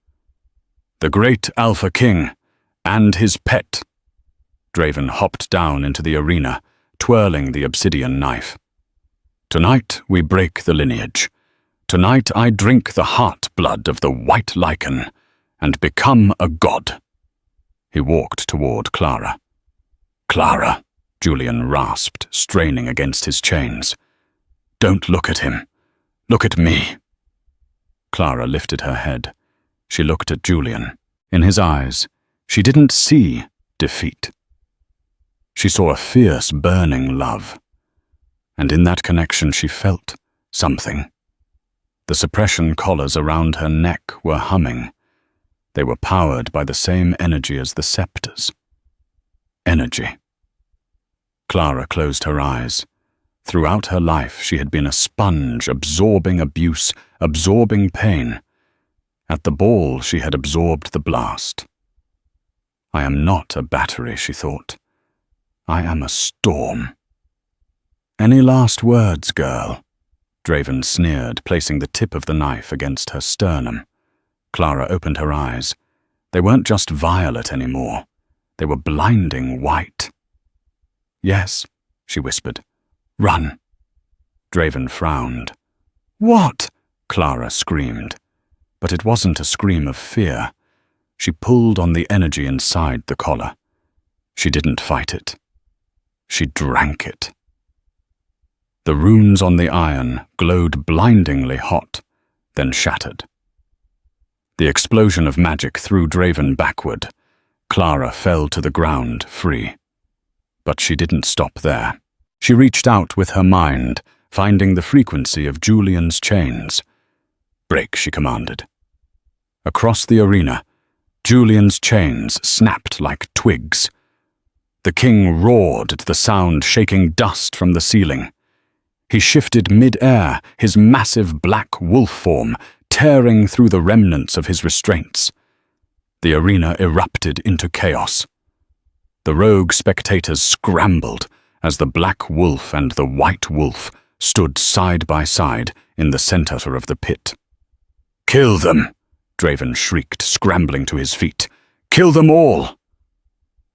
"The great Alpha King, and his pet." Draven hopped down into the arena, twirling the obsidian knife. "Tonight we break the lineage. Tonight I drink the heart blood of the white lichen, and become a god." He walked toward Clara. "Clara," Julian rasped, straining against his chains. "Don't look at him. Look at me." Clara lifted her head. She looked at Julian. In his eyes, she didn't see defeat. She saw a fierce, burning love. And in that connection she felt something. The suppression collars around her neck were humming. They were powered by the same energy as the scepters. Energy. Clara closed her eyes. Throughout her life she had been a sponge, absorbing abuse, absorbing pain. At the ball she had absorbed the blast. "I am not a battery," she thought. "I am a storm." "Any last words, girl?" Draven sneered, placing the tip of the knife against her sternum. Clara opened her eyes. They weren't just violet anymore. They were blinding white. "Yes," she whispered. "Run." Draven frowned. "What?" Clara screamed. But it wasn't a scream of fear. She pulled on the energy inside the collar. She didn't fight it. She drank it. The runes on the iron glowed blindingly hot, then shattered. The explosion of magic threw Draven backward. Clara fell to the ground, free. But she didn't stop there. She reached out with her mind, finding the frequency of Julian's chains. "Break," she commanded. Across the arena, Julian's chains snapped like twigs. The king roared at the sound, shaking dust from the ceiling. He shifted mid-air, his massive black wolf form tearing through the remnants of his restraints. The arena erupted into chaos. The rogue spectators scrambled as the black wolf and the white wolf stood side by side in the center of the pit. "Kill them!" Draven shrieked, scrambling to his feet. "Kill them all!"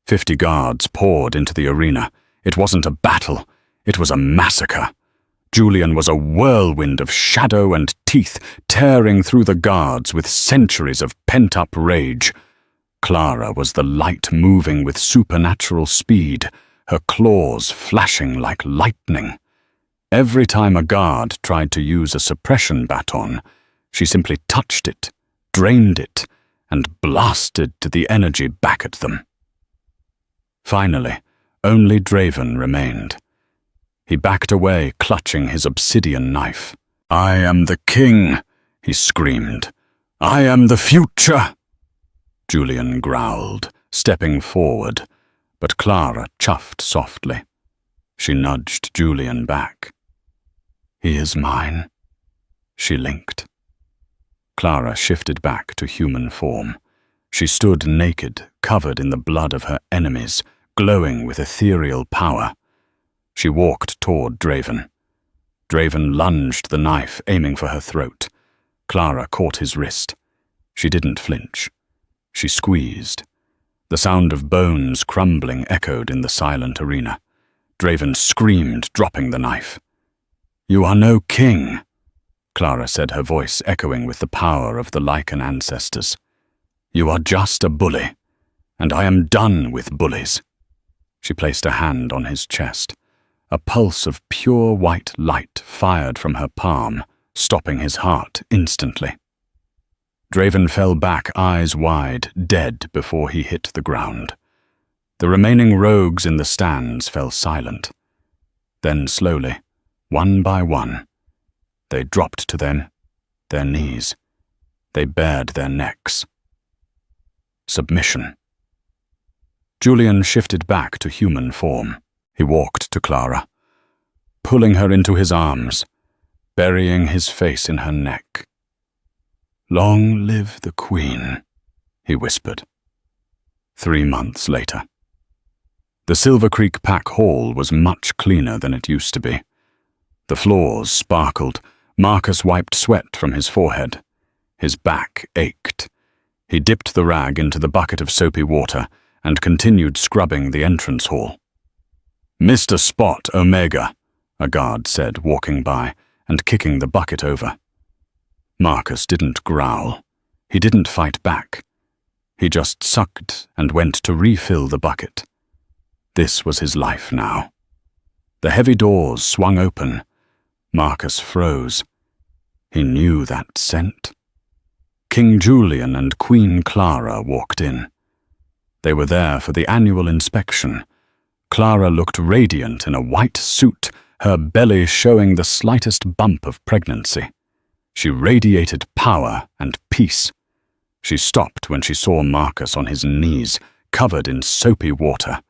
50 guards poured into the arena. It wasn't a battle, it was a massacre. Julian was a whirlwind of shadow and teeth tearing through the guards with centuries of pent-up rage. Clara was the light moving with supernatural speed, her claws flashing like lightning. Every time a guard tried to use a suppression baton, she simply touched it, drained it, and blasted the energy back at them. Finally, only Draven remained. He backed away, clutching his obsidian knife. "I am the king," he screamed. "I am the future!" Julian growled, stepping forward, but Clara chuffed softly. She nudged Julian back. "He is mine," she linked. Clara shifted back to human form. She stood naked, covered in the blood of her enemies, glowing with ethereal power. She walked toward Draven. Draven lunged the knife, aiming for her throat. Clara caught his wrist. She didn't flinch. She squeezed. The sound of bones crumbling echoed in the silent arena. Draven screamed, dropping the knife. "You are no king," Clara said, her voice echoing with the power of the Lycan ancestors. "You are just a bully, and I am done with bullies." She placed a hand on his chest. A pulse of pure white light fired from her palm, stopping his heart instantly. Draven fell back, eyes wide, dead before he hit the ground. The remaining rogues in the stands fell silent. Then slowly, one by one, they dropped to their knees. They bared their necks. Submission. Julian shifted back to human form. He walked to Clara, pulling her into his arms, burying his face in her neck. "Long live the Queen," he whispered. 3 months later. The Silver Creek Pack Hall was much cleaner than it used to be. The floors sparkled. Marcus wiped sweat from his forehead. His back ached. He dipped the rag into the bucket of soapy water and continued scrubbing the entrance hall. "Mr. Spot Omega," a guard said, walking by and kicking the bucket over. Marcus didn't growl. He didn't fight back. He just sucked and went to refill the bucket. This was his life now. The heavy doors swung open. Marcus froze. He knew that scent. King Julian and Queen Clara walked in. They were there for the annual inspection. Clara looked radiant in a white suit, her belly showing the slightest bump of pregnancy. She radiated power and peace. She stopped when she saw Marcus on his knees, covered in soapy water.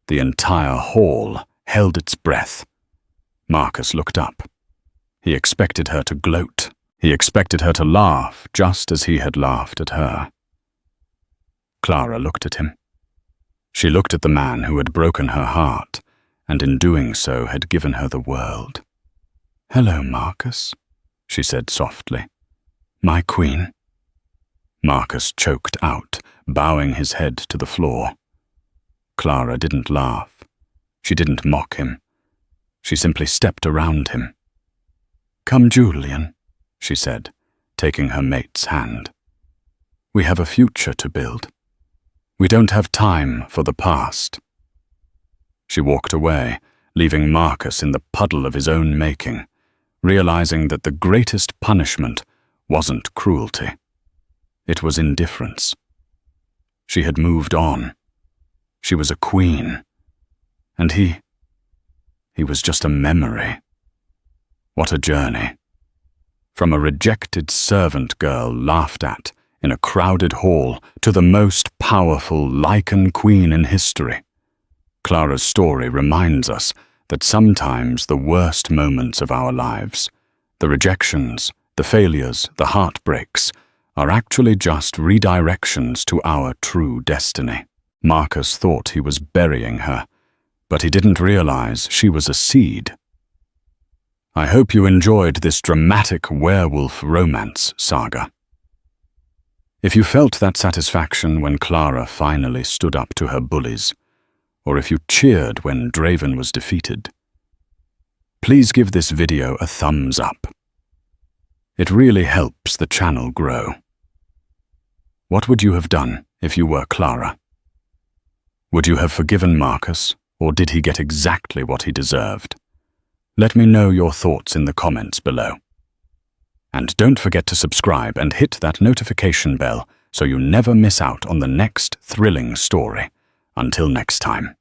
The entire hall held its breath. Marcus looked up. He expected her to gloat. He expected her to laugh, just as he had laughed at her. Clara looked at him. She looked at the man who had broken her heart, and in doing so had given her the world. "Hello, Marcus," she said softly. "My queen." Marcus choked out, bowing his head to the floor. Clara didn't laugh. She didn't mock him. She simply stepped around him. "Come, Julian," she said, taking her mate's hand. "We have a future to build. We don't have time for the past." She walked away, leaving Marcus in the puddle of his own making, realizing that the greatest punishment wasn't cruelty. It was indifference. She had moved on. She was a queen. And he was just a memory. What a journey. From a rejected servant girl laughed at in a crowded hall to the most powerful Lycan queen in history. Clara's story reminds us that sometimes the worst moments of our lives, the rejections, the failures, the heartbreaks, are actually just redirections to our true destiny. Marcus thought he was burying her, but he didn't realize she was a seed. I hope you enjoyed this dramatic werewolf romance saga. If you felt that satisfaction when Clara finally stood up to her bullies, or if you cheered when Draven was defeated, please give this video a thumbs up. It really helps the channel grow. What would you have done if you were Clara? Would you have forgiven Marcus, or did he get exactly what he deserved? Let me know your thoughts in the comments below. And don't forget to subscribe and hit that notification bell so you never miss out on the next thrilling story. Until next time.